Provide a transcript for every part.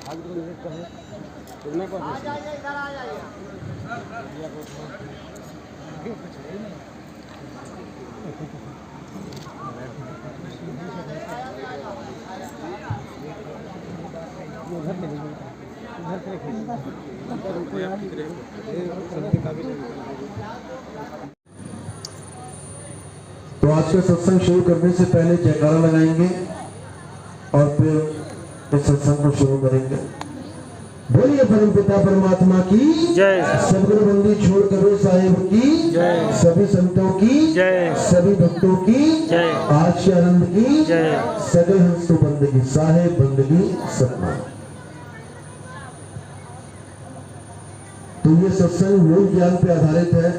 तो आज का सत्संग शुरू करने से पहले जयकारा लगाएंगे और फिर इस सत्संग को शुरू करेंगे। बोलिए परम पिता परमात्मा की जय, सदगुरु बंदी छोड़ करो साहेब की जय, सभी संतों की जय, सभी भक्तों की जय, आज आनंद की जय, सगल हंस तो बंदगी साहेब बंदगी सतनाम। तो ये सत्संग मूल ज्ञान पे आधारित है।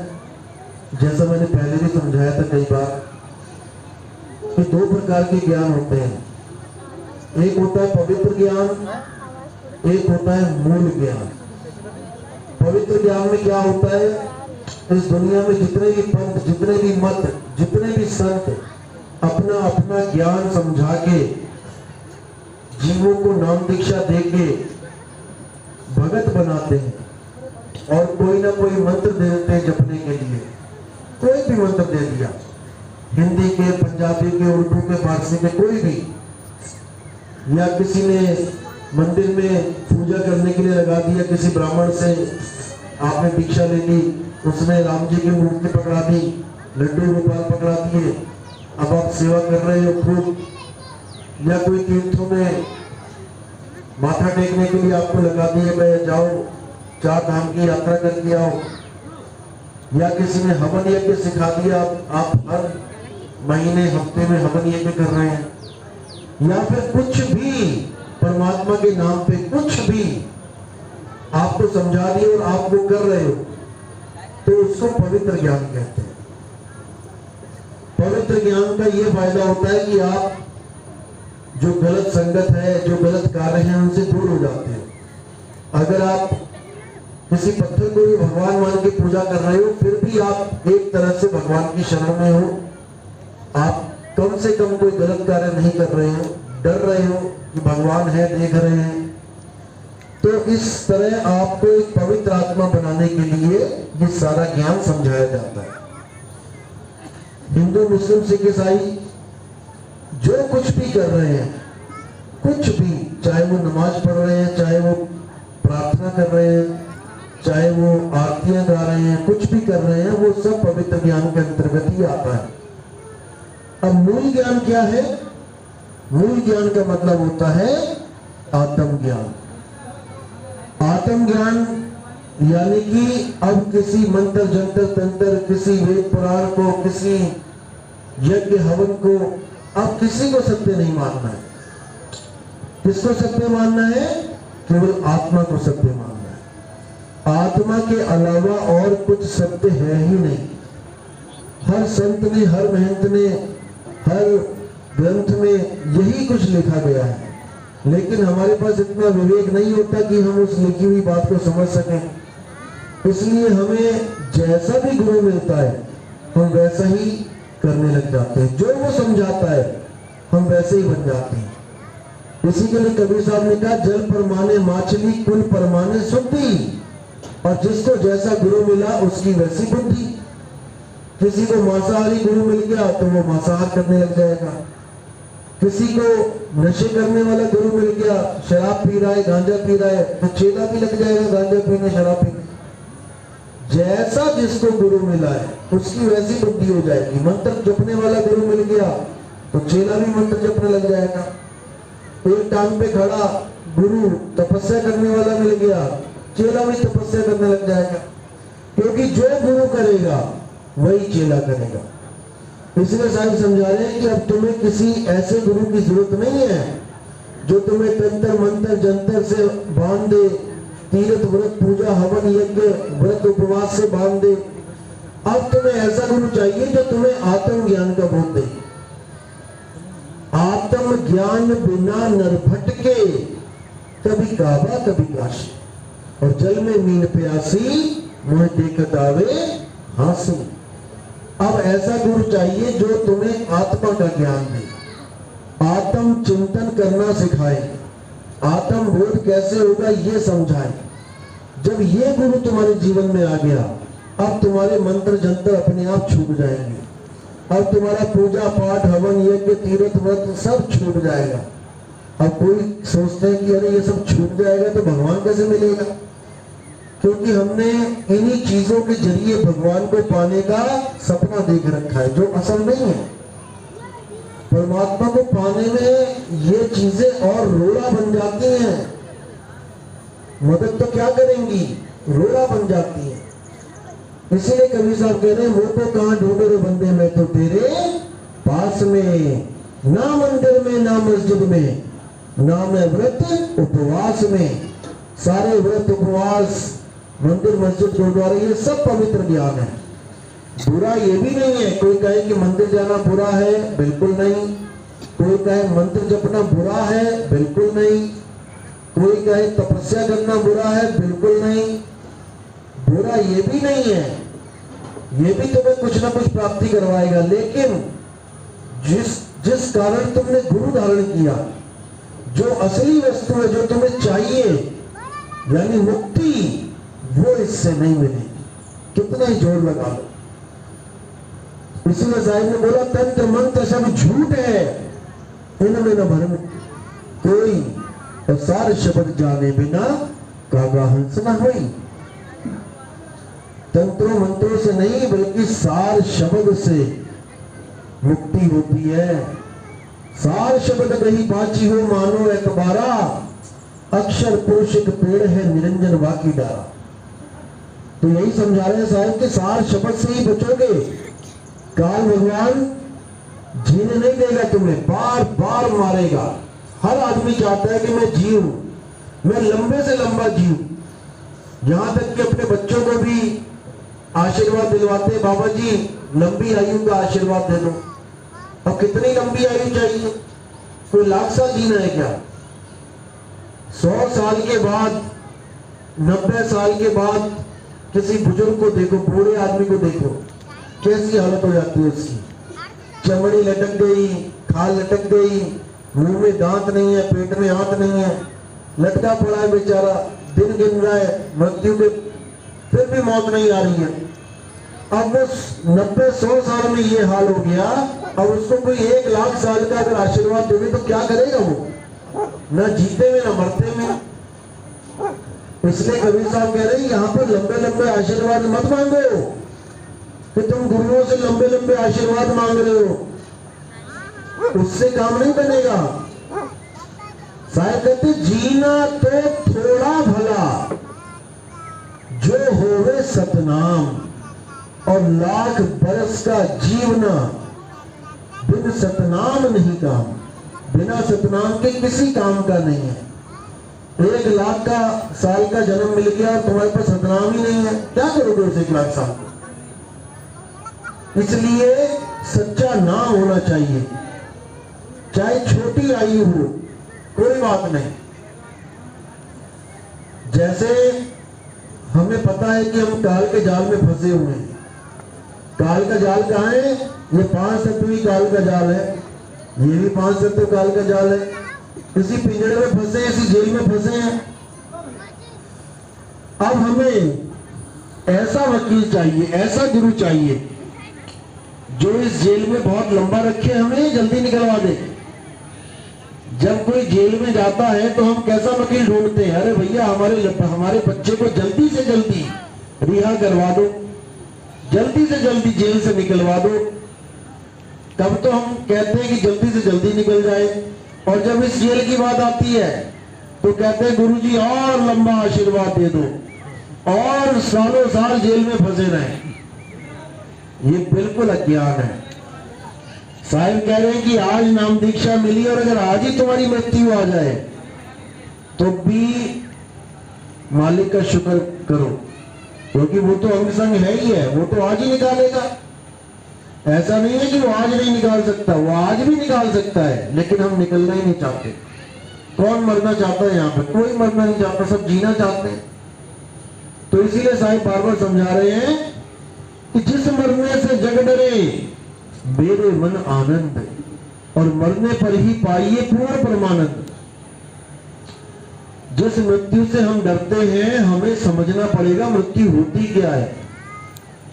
जैसा मैंने पहले भी समझाया था कई बार कि दो प्रकार के ज्ञान होते हैं, एक होता है पवित्र ज्ञान, एक होता है मूल ज्ञान। पवित्र ज्ञान में क्या होता है, इस दुनिया में जितने भी पंथ, जितने भी मत, जितने भी संत अपना अपना ज्ञान समझा के जीवों को नाम दीक्षा देके भगत बनाते हैं और कोई ना कोई मंत्र दे देते हैं जपने के लिए। कोई भी मंत्र दे दिया, हिंदी के, पंजाबी के, उर्दू के, फारसी के, कोई भी, या किसी ने मंदिर में पूजा करने के लिए लगा दिया, किसी ब्राह्मण से आपने दीक्षा ले ली, उसने राम जी की मूर्ति पकड़ा दी, लड्डू गोपाल पकड़ा दिए, अब आप सेवा कर रहे हो खूब, या कोई तीर्थों में माथा टेकने के लिए आपको लगा दिए, मैं जाओ 4 धाम की यात्रा करके आओ, या किसी ने हवन यज्ञ सिखा दिया, आप हर महीने हफ्ते में हवन यज्ञ कर रहे हैं, या फिर कुछ भी परमात्मा के नाम पे कुछ भी आपको समझा दिए और आप वो कर रहे हो, तो उसको पवित्र ज्ञान कहते हैं। पवित्र ज्ञान का ये फायदा होता है कि आप जो गलत संगत है, जो गलत कार्य है, उनसे दूर हो जाते हैं। अगर आप किसी पत्थर को भी भगवान मान के पूजा कर रहे हो, फिर भी आप एक तरह से भगवान की शरण में हो, आप कम से कम कोई गलत कार्य नहीं कर रहे हो, डर रहे हो कि भगवान है, देख रहे हैं। तो इस तरह आपको एक पवित्र आत्मा बनाने के लिए ये सारा ज्ञान समझाया जाता है। हिंदू, मुस्लिम, सिख, ईसाई जो कुछ भी कर रहे हैं, कुछ भी, चाहे वो नमाज पढ़ रहे हैं, चाहे वो प्रार्थना कर रहे हैं, चाहे वो आरतियां गा रहे हैं, कुछ भी कर रहे हैं, वो सब पवित्र ज्ञान के अंतर्गत ही आता है। अब मूल ज्ञान क्या है? मूल ज्ञान का मतलब होता है आत्मज्ञान। आत्मज्ञान यानी कि अब किसी मंत्र, जंतर, तंत्र, किसी वेद पुराण को, किसी यज्ञ हवन को, अब किसी को सत्य नहीं मानना है। किसको सत्य मानना है? केवल आत्मा को सत्य मानना है। आत्मा के अलावा और कुछ सत्य है ही नहीं। हर संत ने, हर महंत ने, हर ग्रंथ में यही कुछ लिखा गया है, लेकिन हमारे पास इतना विवेक नहीं होता कि हम उस लिखी हुई बात को समझ सकें। इसलिए हमें जैसा भी गुरु मिलता है हम वैसा ही करने लग जाते हैं। जो वो समझाता है हम वैसे ही बन जाते हैं। इसी के लिए कबीर साहब ने कहा, जल परमाने माछली, कुल परमाने शुद्धि। और जिसको जैसा गुरु मिला उसकी वैसी बुद्धि। किसी को मांसाहारी गुरु मिल गया तो वो मांसाहार करने लग जाएगा। किसी को नशे करने वाला गुरु मिल गया, शराब पी रहा है, गांजा पी रहा है, तो चेला भी लग जाएगा गांजा पीने, शराब पीने। जैसा जिसको गुरु मिला है उसकी वैसी बुद्धि हो जाएगी। मंत्र जपने वाला गुरु मिल गया तो चेला भी मंत्र जपने लग जाएगा। एक टांग पे खड़ा गुरु तपस्या करने वाला मिल गया, चेला भी तपस्या करने लग जाएगा। क्योंकि जो गुरु करेगा वही चेला करेगा। इसलिए साहब समझा रहे हैं कि अब तुम्हें किसी ऐसे गुरु की जरूरत नहीं है जो तुम्हें तंत्र मंत्र जंतर से बांध दे, तीर्थ व्रत पूजा हवन यज्ञ व्रत उपवास से बांध दे। अब तुम्हें ऐसा गुरु चाहिए जो तुम्हें आत्म ज्ञान का बोध दे। आत्म ज्ञान बिना नर भटके, कभी काबा कभी काशी, और जल में मीन प्यासी, मुँह देखत आवे हासी। अब ऐसा गुरु चाहिए जो तुम्हें आत्मा का ज्ञान दे, आत्म चिंतन करना सिखाए, आत्मबोध कैसे होगा ये समझाए। जब ये गुरु तुम्हारे जीवन में आ गया, अब तुम्हारे मंत्र जंतर अपने आप छूट जाएंगे। अब तुम्हारा पूजा पाठ हवन यज्ञ तीर्थ व्रत सब छूट जाएगा। अब कोई सोचते हैं कि अरे ये सब छूट जाएगा तो भगवान कैसे मिलेगा, क्योंकि हमने इन्हीं चीजों के जरिए भगवान को पाने का सपना देख रखा है, जो असल नहीं है। परमात्मा को पाने में ये चीजें और रोड़ा बन जाती हैं। मदद तो क्या करेंगी, रोड़ा बन जाती है। इसीलिए कबीर साहब कह रहे हैं, वो तो कहाँ ढूंढे रे बंदे, मैं तो तेरे पास में, ना मंदिर में ना मस्जिद में, ना मैं व्रत उपवास में। सारे व्रत उपवास मंदिर मस्जिद गुरुद्वारा ये सब पवित्र ज्ञान है। बुरा ये भी नहीं है, कोई कहे कि मंदिर जाना बुरा है, बिल्कुल नहीं। कोई कहे मंत्र जपना बुरा है, बिल्कुल नहीं। कोई कहे तपस्या करना बुरा है, बिल्कुल नहीं। बुरा ये भी नहीं है, ये भी तुम्हें कुछ ना कुछ प्राप्ति करवाएगा। लेकिन जिस कारण तुमने गुरु धारण किया, जो असली वस्तु है, जो तुम्हें चाहिए, यानी मुक्ति, वो इससे नहीं मिलेगी, कितना ही जोर लगा लो। इसीलिए साहिब ने बोला, तंत्र मंत्र सब झूठ है, इनमें न भरम कोई, और सार शब्द जाने बिना कागा हंस न होई। तंत्रों मंत्रों से नहीं, बल्कि सार शब्द से मुक्ति होती है। सार शब्द कहीं बाची हो मानो एकबारा, अक्षर पोषक पेड़ है निरंजन बाकी डारा। तो यही समझा रहे हैं साहब कि सार शब्द से ही बचोगे। काल भगवान जीने नहीं देगा तुम्हें, बार बार मारेगा। हर आदमी चाहता है कि मैं जीऊं, मैं लंबे से लंबा जीऊं। यहां तक कि अपने बच्चों को भी आशीर्वाद दिलवाते हैं, बाबा जी लंबी आयु का आशीर्वाद दे दो। और कितनी लंबी आयु चाहिए, कोई लाख साल जीना है क्या? 100 साल के बाद, 90 साल के बाद किसी बुजुर्ग को देखो, बूढ़े आदमी को देखो, कैसी हालत हो जाती है उसकी। चमड़ी लटक गई, खाल लटक गई, मुंह में दांत नहीं है, पेट में हाथ नहीं है, लटका पड़ा है बेचारा, दिन गिन रहा है मृत्यु के, फिर भी मौत नहीं आ रही है। अब वो 90-100 साल में ये हाल हो गया, अब उसको कोई 1 लाख साल का अगर आशीर्वाद देवे तो क्या करेगा वो, ना जीते में ना मरते में। इसलिए कबीर साहब कह रहे हैं, यहाँ पर लंबे लंबे आशीर्वाद मत मांगो कि तुम गुरुओं से लंबे लंबे आशीर्वाद मांग रहे हो, उससे काम नहीं बनेगा। शायद कहते जीना तो थोड़ा भला, जो होवे सतनाम, और लाख बरस का जीवना, बिन सतनाम नहीं काम। बिना सतनाम के किसी काम का नहीं है। 1 लाख का साल का जन्म मिल गया और तुम्हारे पास सतनाम ही नहीं है, क्या करोगे उस 1 लाख साल? इसलिए सच्चा नाम होना चाहिए, चाहे छोटी आयु हो, कोई बात नहीं। जैसे हमें पता है कि हम काल के जाल में फंसे हुए हैं। काल का जाल कहाँ है? ये 5 तत्वी काल का जाल है, ये भी 5 तत्व काल का जाल है। इसी पिंजरे में फंसे, इसी जेल में फंसे हैं। अब हमें ऐसा वकील चाहिए, ऐसा गुरु चाहिए जो इस जेल में बहुत लंबा रखे, हमें जल्दी निकलवा दे। जब कोई जेल में जाता है तो हम कैसा वकील ढूंढते हैं? अरे भैया हमारे बच्चे को जल्दी से जल्दी रिहा करवा दो, जल्दी से जल्दी जेल से निकलवा दो। तब तो हम कहते हैं कि जल्दी से जल्दी निकल जाए। और जब इस जेल की बात आती है तो कहते हैं गुरुजी और लंबा आशीर्वाद दे दो, और सालों साल जेल में फंसे रहे। ये बिल्कुल अज्ञान है। साहिब कह रहे हैं कि आज नाम दीक्षा मिली और अगर आज ही तुम्हारी मृत्यु आ जाए तो भी मालिक का शुक्र करो, क्योंकि वो तो अंग संग है ही है, वो तो आज ही निकालेगा। ऐसा नहीं है कि वो आज नहीं निकाल सकता, वो आज भी निकाल सकता है, लेकिन हम निकलना ही नहीं चाहते। कौन मरना चाहता है यहाँ पर? कोई मरना नहीं चाहता, सब जीना चाहते हैं। तो इसीलिए साहिब बार बार समझा रहे हैं कि जिस मरने से जग डरे मेरे मन आनंद, और मरने पर ही पाइए पूर्ण परमानंद। जिस मृत्यु से हम डरते हैं हमें समझना पड़ेगा मृत्यु होती क्या है।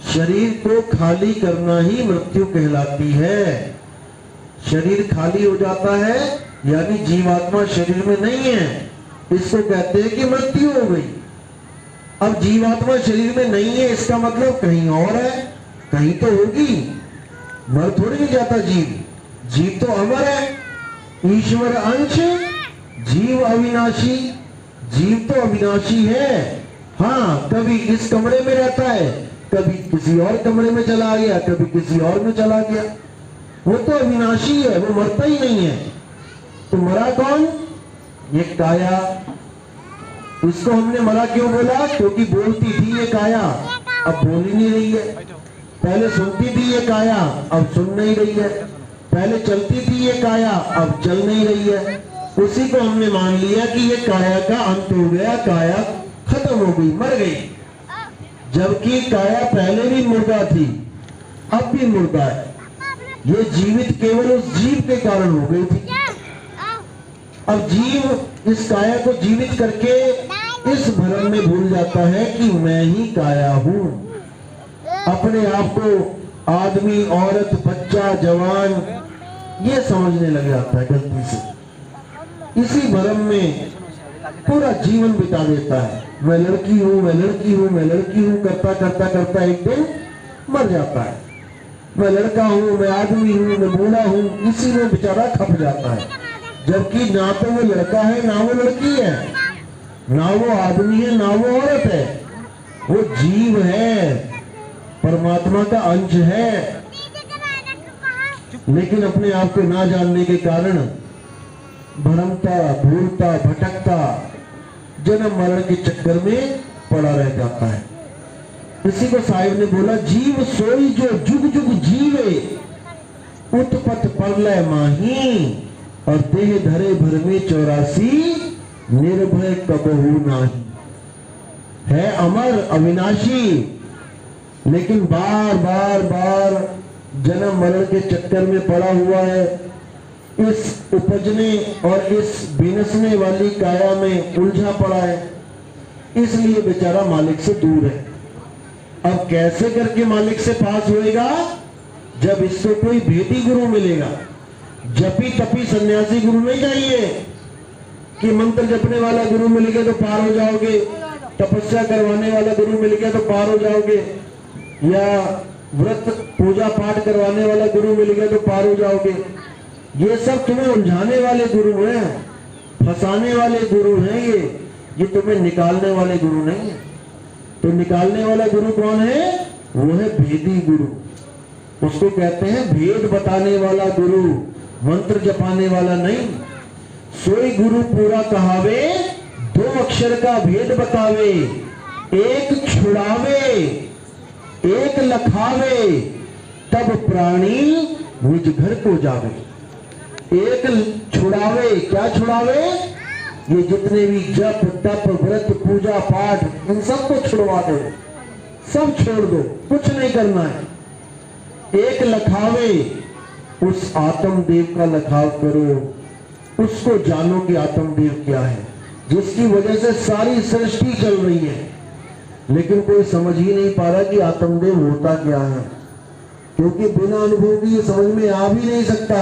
शरीर को खाली करना ही मृत्यु कहलाती है। शरीर खाली हो जाता है यानी जीवात्मा शरीर में नहीं है, इसको कहते हैं कि मृत्यु हो गई। अब जीवात्मा शरीर में नहीं है इसका मतलब कहीं और है, कहीं तो होगी, मर थोड़ी नहीं जाता जीव। जीव तो अमर है, ईश्वर अंश, जीव अविनाशी। जीव तो अविनाशी है। हाँ, कभी इस कमरे में रहता है, कभी किसी और कमरे में चला गया, कभी किसी और में चला गया। वो तो अविनाशी है, वो मरता ही नहीं है। तो मरा कौन? ये काया। इसको हमने मरा क्यों बोला? क्योंकि बोलती थी ये काया, अब बोल ही नहीं रही है। पहले सुनती थी ये काया, अब सुन नहीं रही है। पहले चलती थी ये काया, अब चल नहीं रही है। उसी को हमने मान लिया कि ये काया का अंत हो गया, काया खत्म हो गई, मर गई। जबकि काया पहले भी मुर्दा थी, अब भी मुर्दा है। ये जीवित केवल उस जीव के कारण हो गई थी। अब जीव इस काया को जीवित करके इस भ्रम में भूल जाता है कि मैं ही काया हूं। अपने आप को आदमी, औरत, बच्चा, जवान ये समझने लग जाता है गलती से। इसी भ्रम में पूरा जीवन बिता देता है। मैं लड़की हूं, मैं लड़की हूं, मैं लड़की हूं करता करता करता एक दिन मर जाता है। मैं लड़का हूं, मैं आदमी हूं, मैं बूढ़ा हूं, इसी में बेचारा खप जाता है। जबकि ना तो वो लड़का है, ना वो लड़की है, ना वो आदमी है, ना वो औरत है। वो जीव है, परमात्मा का अंश है। लेकिन अपने आप को ना जानने के कारण भ्रमता, भूलता, भटकता, जन्म मरण के चक्कर में पड़ा रह जाता है। इसी को साहिब ने बोला, जीव सोई जो जुग जुग जीवे, उत्पत परलय माही, और देह धरे भर में 84, निर्भय कबहू नाही। है अमर, अविनाशी, लेकिन बार बार बार जन्म मरण के चक्कर में पड़ा हुआ है। इस उपजने और इस बिनसने वाली काया में उलझा पड़ा है, इसलिए बेचारा मालिक से दूर है। अब कैसे करके मालिक से पास होएगा? जब इसको कोई भेदी गुरु मिलेगा। जपी तपी सन्यासी गुरु नहीं चाहिए कि मंत्र जपने वाला गुरु मिल गया तो पार हो जाओगे, तपस्या करवाने वाला गुरु मिल गया तो पार हो जाओगे, या व्रत पूजा पाठ करवाने वाला गुरु मिल गया तो पार हो जाओगे। ये सब तुम्हें उलझाने वाले गुरु हैं, फंसाने वाले गुरु हैं। ये तुम्हें निकालने वाले गुरु नहीं है। तो निकालने वाला गुरु कौन है? वो है भेदी गुरु। उसको कहते हैं भेद बताने वाला गुरु, मंत्र जपाने वाला नहीं। सोई गुरु पूरा कहावे, 2 अक्षर का भेद बतावे, एक छुड़ावे एक लखावे, तब प्राणी निज घर को जावे। एक छुड़ावे, क्या छुड़ावे? ये जितने भी जप तप व्रत पूजा पाठ, इन सबको छुड़वा दो, सब छोड़ दो, कुछ नहीं करना है। एक लखावे, उस आत्मदेव का लखाव करो, उसको जानो कि आत्मदेव क्या है, जिसकी वजह से सारी सृष्टि चल रही है। लेकिन कोई समझ ही नहीं पा रहा कि आत्मदेव होता क्या है, क्योंकि बिना अनुभव की ये समझ में आ भी नहीं सकता।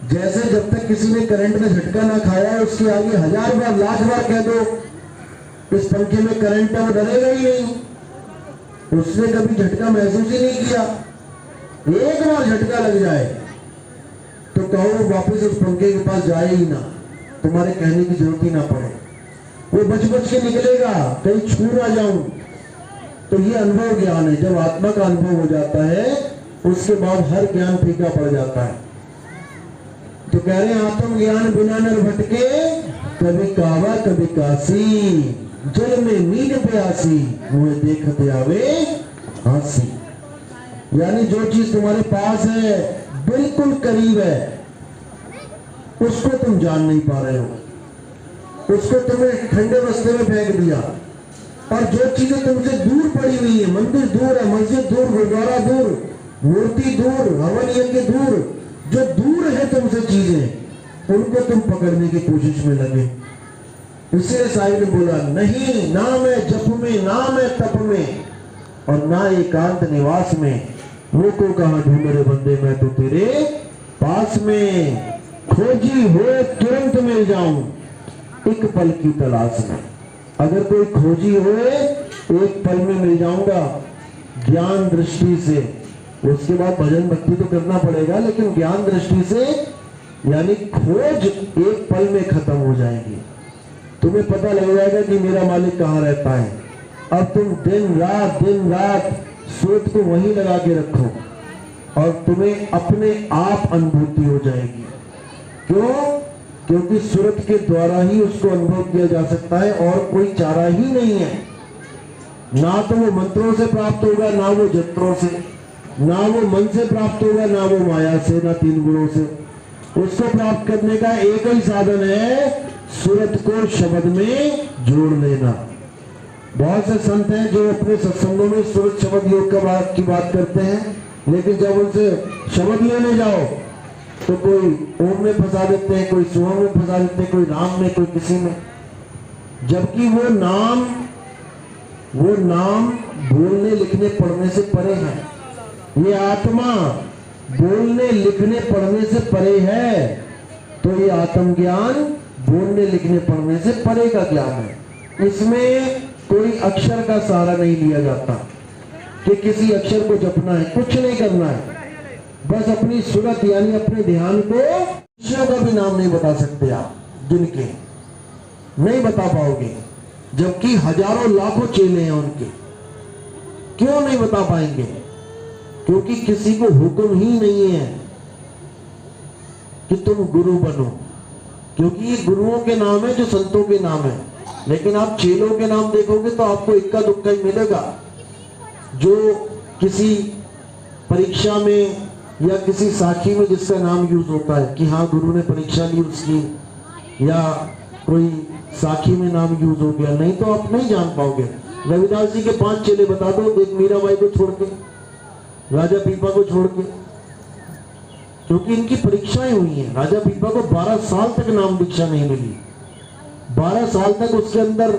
जैसे जब तक किसी ने करंट में झटका ना खाया है, उसके आगे 1000 बार लाख बार कह दो इस पंखे में करंट है, वो डरेगा ही नहीं। उसने कभी झटका महसूस ही नहीं किया। एक बार झटका लग जाए तो कहो वापस उस पंखे के पास जाए ही ना, तुम्हारे कहने की जरूरत ही ना पड़े। वो बच बच के निकलेगा, कहीं छू ना जाऊं। तो ये अनुभव ज्ञान है। जब आत्मा का अनुभव हो जाता है, उसके बाद हर ज्ञान फीका पड़ जाता है। तो कह रहे हैं आत्म ज्ञान बिना नर भटके, कभी कावा कभी काशी, जल में मीन प्यासी, मुझे देखते आवे हंसी। यानी जो चीज तुम्हारे पास है, बिल्कुल करीब है, उसको तुम जान नहीं पा रहे हो, उसको तुमने ठंडे रास्ते में फेंक दिया। और जो चीजें तुमसे दूर पड़ी हुई है, मंदिर दूर है, मस्जिद दूर, गुरुद्वारा दूर, मूर्ति दूर, हवन यज्ञ दूर, जो दूर है तुमसे चीजें, उनको तुम पकड़ने की कोशिश में लगे। इसलिए साहिब ने बोला, नहीं, ना मैं जप में, ना मैं तप में, और ना एकांत निवास में, वो को कहां ढूंढ रे बंदे, मैं तो तेरे पास में। खोजी हो तुरंत मिल जाऊं, एक पल की तलाश में। अगर कोई खोजी होए एक पल में मिल जाऊंगा ज्ञान दृष्टि से। उसके बाद भजन भक्ति तो करना पड़ेगा, लेकिन ज्ञान दृष्टि से यानी खोज एक पल में खत्म हो जाएगी। तुम्हें पता लग जाएगा कि मेरा मालिक कहाँ रहता है। अब तुम दिन रात सूरत को वहीं लगा के रखो और तुम्हें अपने आप अनुभूति हो जाएगी। क्यों? क्योंकि सूरत के द्वारा ही उसको अनुभव किया जा सकता है और कोई चारा ही नहीं है। ना तो वो मंत्रों से प्राप्त होगा, ना वो जंत्रों से, ना वो मन से प्राप्त होगा, ना वो माया से, ना तीन गुणों से। उसको प्राप्त करने का एक ही साधन है, सूरत को शब्द में जोड़ लेना। बहुत से संत हैं जो अपने सत्संगों में सूरत शब्द योग की बात करते हैं, लेकिन जब उनसे शब्द लेने जाओ तो कोई ओम में फंसा देते हैं, कोई सोहम में फंसा देते हैं, कोई राम में, कोई किसी में। जबकि वो नाम बोलने लिखने पढ़ने से परे है। ये आत्मा बोलने लिखने पढ़ने से परे है। तो ये आत्मज्ञान बोलने लिखने पढ़ने से परे का ज्ञान है। इसमें कोई अक्षर का सहारा नहीं लिया जाता कि किसी अक्षर को जपना है, कुछ नहीं करना है। बस अपनी सूरत यानी अपने ध्यान को, शिष्यों का भी नाम नहीं बता सकते आप, जिनके नहीं बता पाओगे, जबकि हजारों लाखों चेले हैं उनके। क्यों नहीं बता पाएंगे? क्योंकि किसी को हुक्म ही नहीं है कि तुम गुरु बनो। क्योंकि ये गुरुओं के नाम है जो संतों के नाम है, लेकिन आप चेलों के नाम देखोगे तो आपको इक्का दुक्का ही मिलेगा। जो किसी परीक्षा में या किसी साखी में जिसका नाम यूज होता है कि हाँ गुरु ने परीक्षा ली उसकी, या कोई साखी में नाम यूज हो गया, नहीं तो आप नहीं जान पाओगे। रविदास जी के 5 चेले बता दो, एक मीराबाई को छोड़ के, राजा पीपा को छोड़ के, क्योंकि इनकी परीक्षाएं हुई हैं। राजा पीपा को 12 साल तक नाम दीक्षा नहीं मिली। 12 साल तक उसके अंदर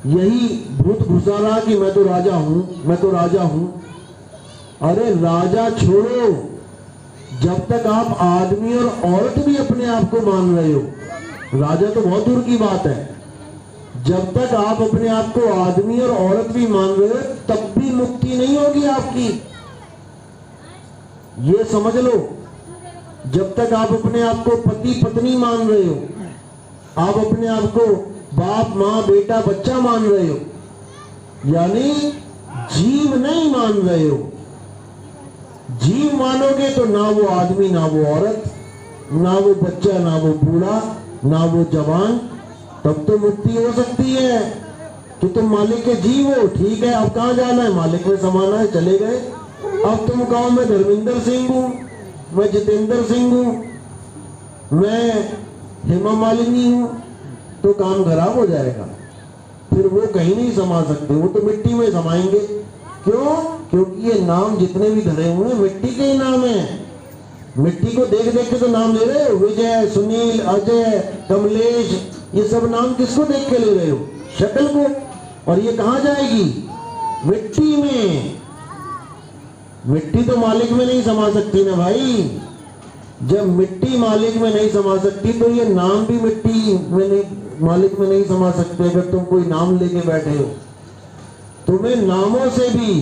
यही भूत घुसा रहा कि मैं तो राजा हूं, मैं तो राजा हूं। अरे राजा छोड़ो, जब तक आप आदमी और औरत भी अपने आप को मान रहे हो, राजा तो बहुत दूर की बात है, जब तक आप अपने आप को आदमी और औरत भी मान रहे हो तब भी मुक्ति नहीं होगी आपकी। ये समझ लो, जब तक आप अपने आप को पति पत्नी मान रहे हो, आप अपने आप को बाप माँ बेटा बच्चा मान रहे हो, यानी जीव नहीं मान रहे हो। जीव मानोगे तो ना वो आदमी, ना वो औरत, ना वो बच्चा, ना वो बूढ़ा, ना वो जवान, तब तो मुक्ति हो सकती है कि तुम मालिक के जीव हो। ठीक है, अब कहां जाना है? मालिक में समाना है, चले गए। अब तुम कहो मैं धर्मेंद्र सिंह हूं, मैं जितेंद्र सिंह हूं, मैं हेमा मालिनी हूं, तो काम खराब हो जाएगा। फिर वो कहीं नहीं समा सकते, वो तो मिट्टी में समाएंगे। क्यों? क्योंकि ये नाम जितने भी धरे हुए हैं मिट्टी के ही नाम है। मिट्टी को देख देख के तो नाम ले रहे हो। विजय, सुनील, अजय, कमलेश, ये सब नाम किसको देख के ले रहे हो? शक्ल को। और ये कहां जाएगी? मिट्टी में। मिट्टी तो मालिक में नहीं समा सकती ना भाई। जब मिट्टी मालिक में नहीं समा सकती तो ये नाम भी मिट्टी में नहीं, मालिक में नहीं समा सकते। अगर तुम कोई नाम लेके बैठे हो, तुम्हें नामों से भी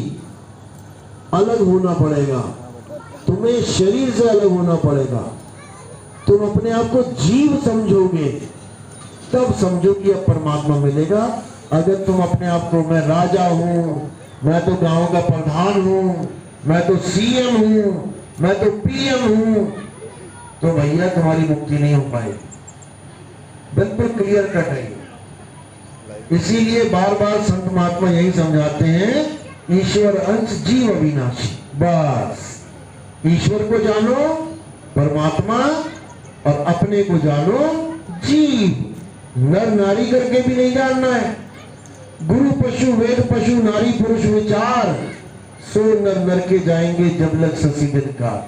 अलग होना पड़ेगा, तुम्हें शरीर से अलग होना पड़ेगा। तुम अपने आप को जीव समझोगे तब समझो कि अब परमात्मा मिलेगा। अगर तुम अपने आप को मैं राजा हूं, मैं तो गांव का प्रधान हूं, मैं तो सीएम हूं, मैं तो पीएम हूं, तो भैया तुम्हारी मुक्ति नहीं हो पाएगी। बिल्कुल क्लियर कट है। इसीलिए बार बार संत महात्मा यही समझाते हैं, ईश्वर अंश जीव अविनाशी। बस ईश्वर को जानो परमात्मा और अपने को जानो जीव। नर नारी करके भी नहीं जानना है। गुरु पशु वेद पशु नारी पुरुष विचार, सो नर नर के जाएंगे जब लग शशि दिनकार।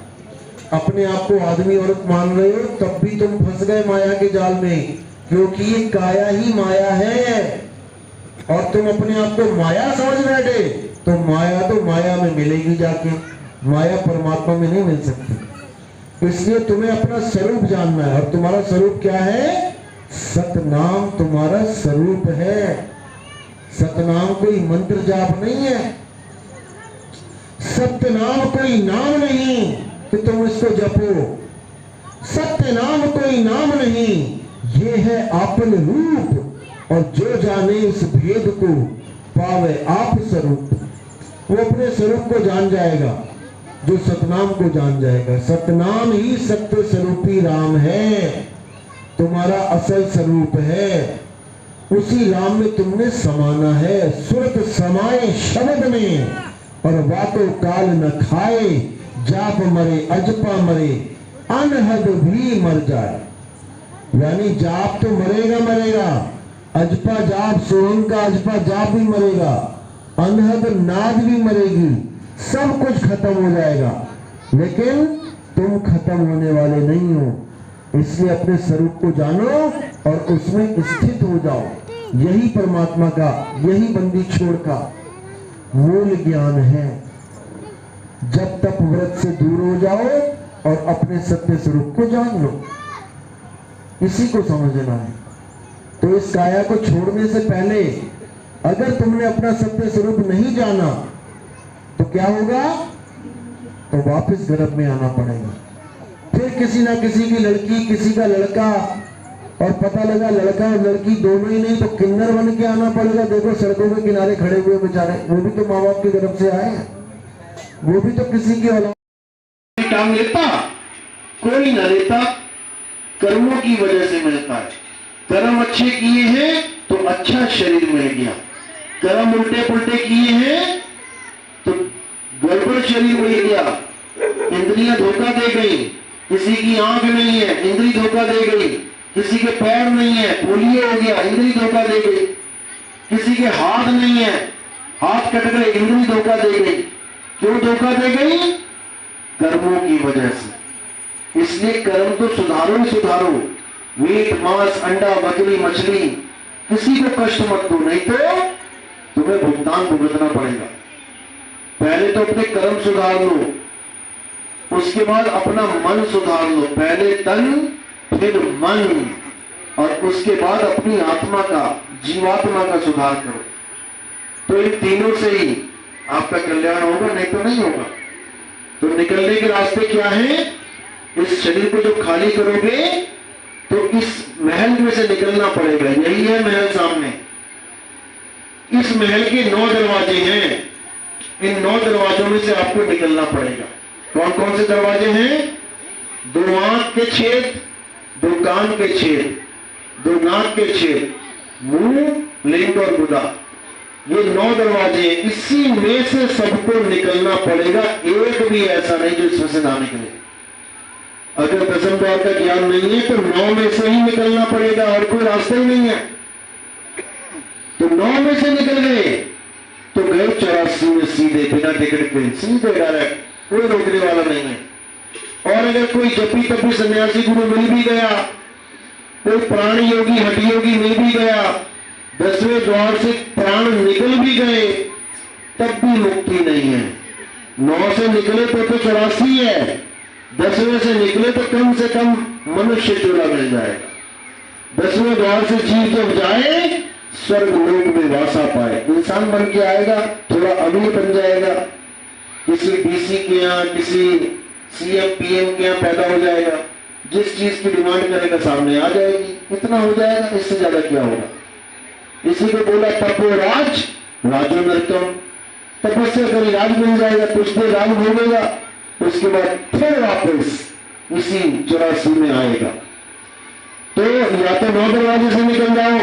अपने आप को आदमी औरत मान रहे हो तब भी तुम फंस गए माया के जाल में। क्योंकि ये काया ही माया है और तुम अपने आप को माया समझ बैठे तो माया में मिलेगी जाके, माया परमात्मा में नहीं मिल सकती। इसलिए तुम्हें अपना स्वरूप जानना है और तुम्हारा स्वरूप क्या है? सतनाम तुम्हारा स्वरूप है। सतनाम कोई मंत्र जाप नहीं है, सत्य नाम कोई नाम नहीं कि तुम इसको जपो, सत्य नाम कोई नाम नहीं, ये है आपन रूप और जो जाने इस भेद को पावे आप स्वरूप। वो अपने स्वरूप को जान जाएगा जो सतनाम को जान जाएगा। सतनाम ही सत्य स्वरूपी राम है, तुम्हारा असल स्वरूप है। उसी राम में तुमने समाना है। सुरत समाए शब्द में और बातों काल न खाए, जाप मरे अजपा मरे अनहद भी मर जाए। यानी जाप तो मरेगा, अजपा जाप सोहम का अजपा जाप भी मरेगा, अनहद नाद भी मरेगी, सब कुछ खत्म हो जाएगा, लेकिन तुम खत्म होने वाले नहीं हो। इसलिए अपने स्वरूप को जानो और उसमें स्थित हो जाओ। यही परमात्मा का, यही बंदी छोड़ का मूल ज्ञान है। जब तप व्रत से दूर हो जाओ और अपने सत्य स्वरूप को जान लो, इसी को समझना है। तो इस काया को छोड़ने से पहले अगर तुमने अपना सत्य स्वरूप नहीं जाना तो क्या होगा? तो वापस गर्भ में आना पड़ेगा। फिर किसी ना किसी की लड़की, किसी का लड़का, और पता लगा लड़का और लड़की दोनों ही नहीं तो किन्नर बन के आना पड़ेगा। देखो सड़कों के किनारे खड़े हुए बेचारे, वो भी तो माँ बाप के गर्भ से आए हैं, वो भी तो किसी की औलाद। काम लेता कोई ना लेता, कर्मों की वजह से मिलता है। कर्म अच्छे किए हैं तो अच्छा शरीर मिल गया, कर्म उल्टे पुल्टे किए हैं तो गड़बड़ शरीर मिल गया। इंद्रियां धोखा दे गई, किसी की आंख नहीं है, इंद्री धोखा दे गई, किसी के पैर नहीं है, पोलियो हो गया, इंद्री धोखा दे गई, किसी के हाथ नहीं है, हाथ कट गए, इंद्री धोखा दे गई। क्यों धोखा दे गई? कर्मों की वजह से। इसलिए कर्म तो सुधारो ही सुधारो। मीट मांस अंडा बकरी मछली किसी को कष्ट मत दो, नहीं तो तुम्हें भुगतान भुगतना पड़ेगा। पहले तो अपने कर्म सुधार लो, उसके बाद अपना मन सुधार लो। पहले तन फिर मन, और उसके बाद अपनी आत्मा का, जीवात्मा का सुधार करो। तो इन तीनों से ही आपका कल्याण होगा, नहीं तो नहीं होगा। तो निकलने के रास्ते क्या है? इस शरीर को जो खाली करोगे तो इस महल में से निकलना पड़ेगा। यही है महल सामने। इस महल के 9 दरवाजे हैं, इन 9 दरवाजों में से आपको निकलना पड़ेगा। कौन कौन से दरवाजे हैं? 2 आंख के छेद, 2 कान के छेद, 2 नाक के छेद, मुंह, लिंग और गुदा, ये 9 दरवाजे। इसी में से सबको निकलना पड़ेगा, एक भी ऐसा नहीं जो इसमें से ना निकले। अगर दसम द्वार का ज्ञान नहीं है तो 9 में से ही निकलना पड़ेगा, और कोई रास्ता ही नहीं है। तो 9 में से निकल गए तो गए 84 में सीधे, बिना टिकट के सीधे डायरेक्ट, कोई रोकने वाला नहीं है। और अगर कोई जपी तपी सन्यासी गुरु मिल भी गया, कोई प्राण योगी हड्डी योगी मिल भी गया, 10वें द्वार से प्राण निकल भी गए, तब भी मुक्ति नहीं है। 9 से निकले तो 84 है, 10वें से निकले तो कम से कम मनुष्य चोला मिल जाएगा। 10वें द्वार से जीव जब जाए स्वर्ग लोक में वासा पाए, इंसान बन के आएगा, थोड़ा अमीर बन जाएगा, किसी डीसी के यहाँ, किसी सीएम पीएम के यहाँ पैदा हो जाएगा, जिस चीज की डिमांड करेगा सामने आ जाएगी, इतना हो जाएगा, इससे ज्यादा क्या होगा। इसी को बोला तपोराज राजो नरकम, तपस्या करी राज मिल जाएगा, कुछ देर राज भोगेगा, उसके बाद फिर वापस इसी 84 में आएगा। तो या तो 9 दरवाजे से निकल जाओ,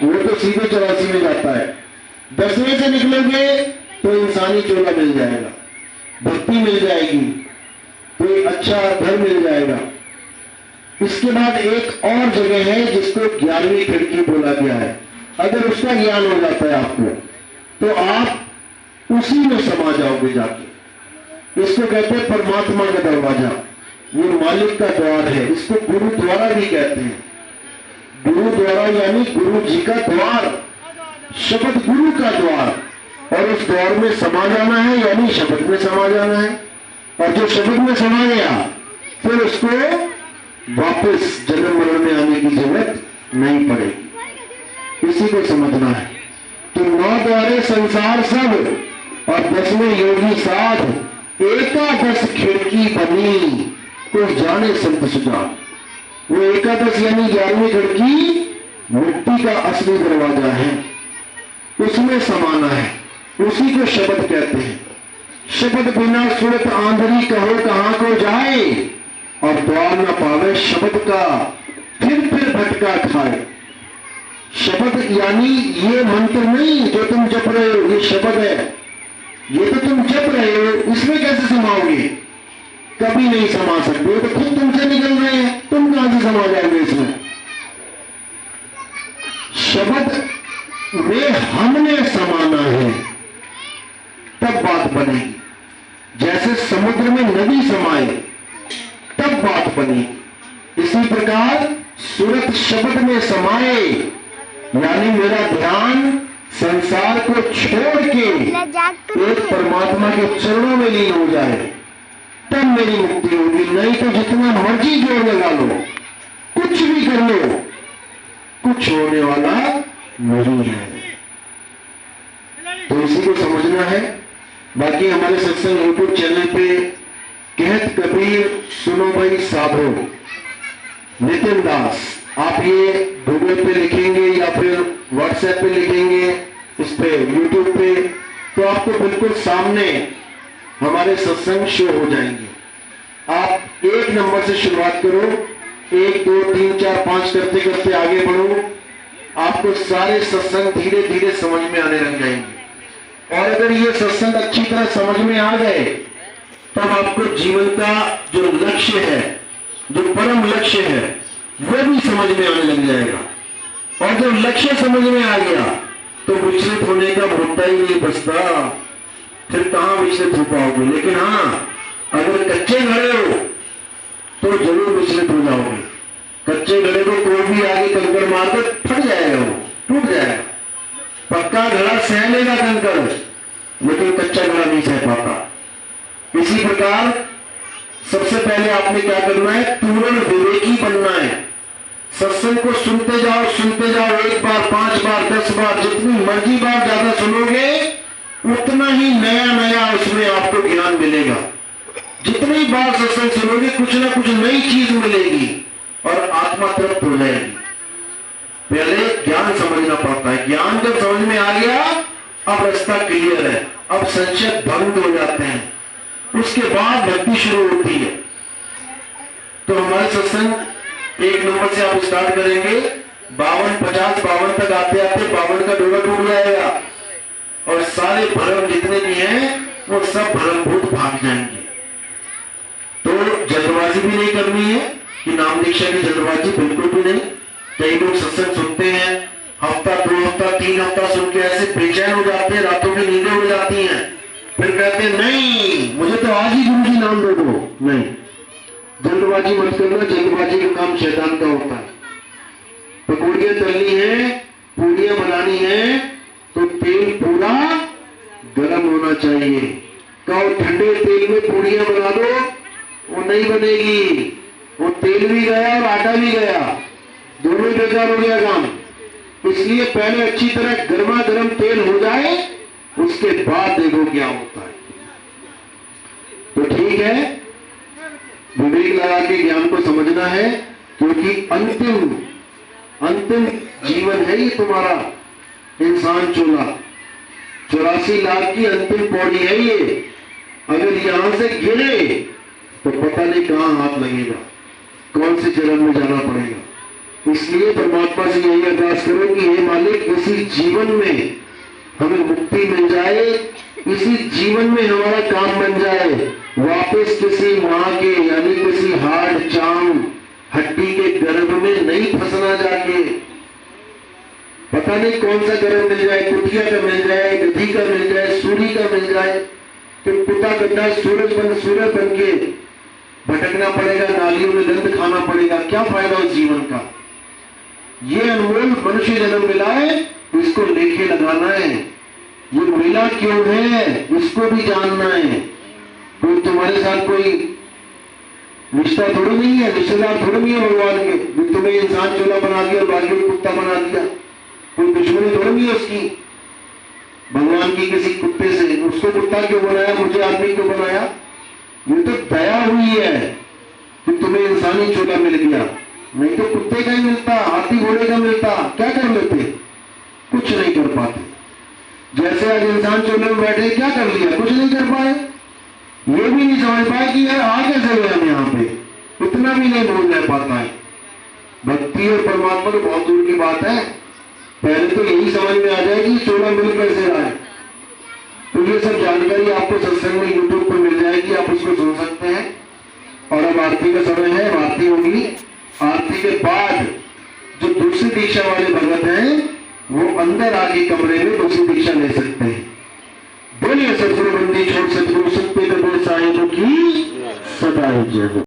वो तो सीधे 84 में जाता है। 10वें से निकलोगे तो इंसानी चोला मिल जाएगा, भक्ति मिल जाएगी, कोई अच्छा घर मिल जाएगा। इसके बाद एक और जगह है जिसको 11वीं खिड़की बोला गया है। अगर उसका ज्ञान हो जाता है आपको तो आप उसी में समा जाओगे जाके। इसको कहते हैं परमात्मा का दरवाजा, ये मालिक का द्वार है। इसको गुरुद्वारा भी कहते हैं। गुरुद्वारा यानी गुरु जी का द्वार, शब्द गुरु का द्वार, और उस द्वार में समा जाना है यानी शब्द में समा जाना है। और जो शब्द में समा गया फिर उसको वापस जन्म मरण में आने की जरूरत नहीं पड़ेगी। इसी को समझना है। तो 9 द्वारे संसार सब और 10वें योगी साध, एकादश खिड़की बनी तो जाने संत सुजान। वो एकादश यानी 11वीं खिड़की मुक्ति का असली दरवाजा है, उसमें समाना है, उसी को शब्द कहते हैं। शब्द बिना सुरत आंधरी कहो कहां को जाए, और द्वार न पावे शब्द का फिर भटका खाए। शब्द यानी ये मंत्र नहीं जो तुम जप रहे हो, ये शब्द है। ये तो तुम जप रहे हो, इसमें कैसे समाओगे? कभी नहीं समा सकते, तो खुद तुमसे निकल रहे हैं, तुम कहां से समा जाओगे इसमें? शब्द में हमने समाना है, तब बात बनेगी। जैसे समुद्र में नदी समाए तब बात बनी, इसी प्रकार सूरत शब्द में समाए यानी मेरा ध्यान संसार को छोड़ के एक परमात्मा के चरणों में लीन हो जाए, तब मेरी मुक्ति होगी। नहीं तो जितना मर्जी जोर लगा लो, कुछ भी कर लो, कुछ होने वाला नहीं है। तो इसी को समझना है। बाकी हमारे सत्संग यूट्यूब चैनल पे कहत कबीर सुनो भाई साधो नितिन दास, आप ये गूगल पे लिखेंगे या फिर व्हाट्सएप पे लिखेंगे, इस पे यूट्यूब पे, तो आपको बिल्कुल सामने हमारे सत्संग शो हो जाएंगे। आप 1 नंबर से शुरुआत करो, 1 2 3 4 5 करते करते आगे बढ़ो, आपको सारे सत्संग धीरे धीरे समझ में आने लग जाएंगे। और अगर ये सत्संग अच्छी तरह समझ में आ गए तब आपको जीवन का जो लक्ष्य है, जो परम लक्ष्य है, वो भी समझ में आने लग जाएगा। और जब लक्ष्य समझ में आ गया तो विचलित होने का मुद्दा ही नहीं बचता, फिर कहां विचलित हो पाओगे। लेकिन हाँ, अगर कच्चे घड़े हो तो जरूर विचलित हो जाओगे। कच्चे घड़े को कोई भी आगे कंकड़ मार कर फट जाएगा, वो टूट जाएगा। पक्का घड़ा सह लेगा कंकड़, लेकिन कच्चा घड़ा नहीं सह पाता। इसी प्रकार सबसे पहले आपने क्या करना है? पूर्ण विवेकी बनना है। सत्संग को सुनते जाओ 1 बार 5 बार 10 बार, जितनी मर्जी बार ज्यादा सुनोगे उतना ही नया नया उसमें आपको ज्ञान मिलेगा। जितनी बार सत्संग सुनोगे कुछ ना कुछ नई चीज मिलेगी और आत्मा तृप्त हो जाएगी। पहले ज्ञान समझना पड़ता है। ज्ञान जब समझ में आ गया, अब रास्ता क्लियर है, अब संशय भंग हो जाते हैं, उसके बाद भक्ति शुरू होती है। तो हमारे सत्संग 1 नंबर से आप स्टार्ट करेंगे, 52 50 52 तक आते आते 52 का डोरा टूट जाएगा और सारे भ्रम जितने भी हैं वो सब भ्रमभूत भाग जाएंगे। तो जल्दबाजी भी नहीं करनी है कि नाम दीक्षा की जल्दबाजी बिल्कुल भी नहीं। कई लोग सत्संग सुनते हैं, हफ्ता 2 हफ्ता 3 हफ्ता सुन के ऐसे बेचैन हो जाते हैं, रातों की नींदें हो जाती हैं, फिर कहते हैं नहीं मुझे तो आज ही गुरु जी नाम दे दो। नहीं, जल्दबाजी मत करना, जल्दबाजी का काम शैतान का होता है। पकौड़ियां तलनी है, पूड़ियां बनानी है तो तेल पूरा गर्म होना चाहिए। कहो ठंडे तेल में पूड़ियां बना दो, वो नहीं बनेगी, वो तेल भी गया और आटा भी गया, दोनों ही बेकार हो गया काम। इसलिए पहले अच्छी तरह गर्मा गर्म तेल हो जाए, उसके बाद देखो क्या होता है। तो ठीक है, विवेक लगा के ज्ञान को समझना है, क्योंकि अंतिम जीवन है ये तुम्हारा इंसान चोला। 84 लाख की अंतिम पौड़ी है ये। अगर यहां से गिरे तो पता नहीं कहां हाथ लगेगा, कौन से जन्म में जाना पड़ेगा। इसलिए परमात्मा से यही अरदास करो कि हे मालिक, इसी जीवन में हमें मुक्ति मिल जाए, इसी जीवन में हमारा काम बन जाए, वापस किसी माँ के यानी किसी हाड़ चाम हड्डी के गर्भ में नहीं फंसना जाके। पता नहीं कौन सा गर्भ मिल जाए, कुटिया का मिल जाए, गधी का मिल जाए, सूरी का मिल जाए, तो कुत्ता गड्ढा सूरज बन के भटकना पड़ेगा, नालियों में गंद खाना पड़ेगा। क्या फायदा उस जीवन का? ये अनमोल मनुष्य जन्म मिला है, इसको लेके लगाना है। ये मिला क्यों है इसको भी जानना है। कोई तुम्हारे साथ कोई रिश्ता थोड़ी नहीं है, रिश्तेदार थोड़ी नहीं है भगवान के। तुम्हें इंसान चोला बना दिया, बाकी को कुत्ता बना दिया, कोई दुश्मनी थोड़ी नहीं है उसकी भगवान की किसी कुत्ते से। उसको कुत्ता क्यों बनाया, मुझे आदमी क्यों बनाया? ये तो दया हुई है कि तुम्हें इंसानी चोला मिल गया, नहीं तो कुत्ते का ही मिलता, हाथी घोड़े का मिलता, क्या कर लेते? कुछ नहीं कर पाते। जैसे आज इंसान चोले में बैठे, क्या कर लिया? कुछ नहीं कर पाए। ये भी नहीं समझ पाए कि यार आ कैसे गए हम यहाँ पे, इतना भी नहीं बोल रह पाता है। भक्ति और परमात्मा तो बहुत दूर की बात है। पहले तो यही समझ में आ जाए कि चोला मिल कैसे रहा है। तो ये सब जानकारी आपको सत्संग में यूट्यूब पर मिल जाएगी, आप उसको सुन सकते हैं। और अब आरती का समय है, आरती होगी। आरती के बाद जो दूसरी दीक्षा वाले भगत हैं वो अंदर आके कमरे में दूसरी दीक्षा ले सकते हैं। बोलिए सतगुरु बंदी छोड़ सतगुरु सत्य साहिब की सदा जय।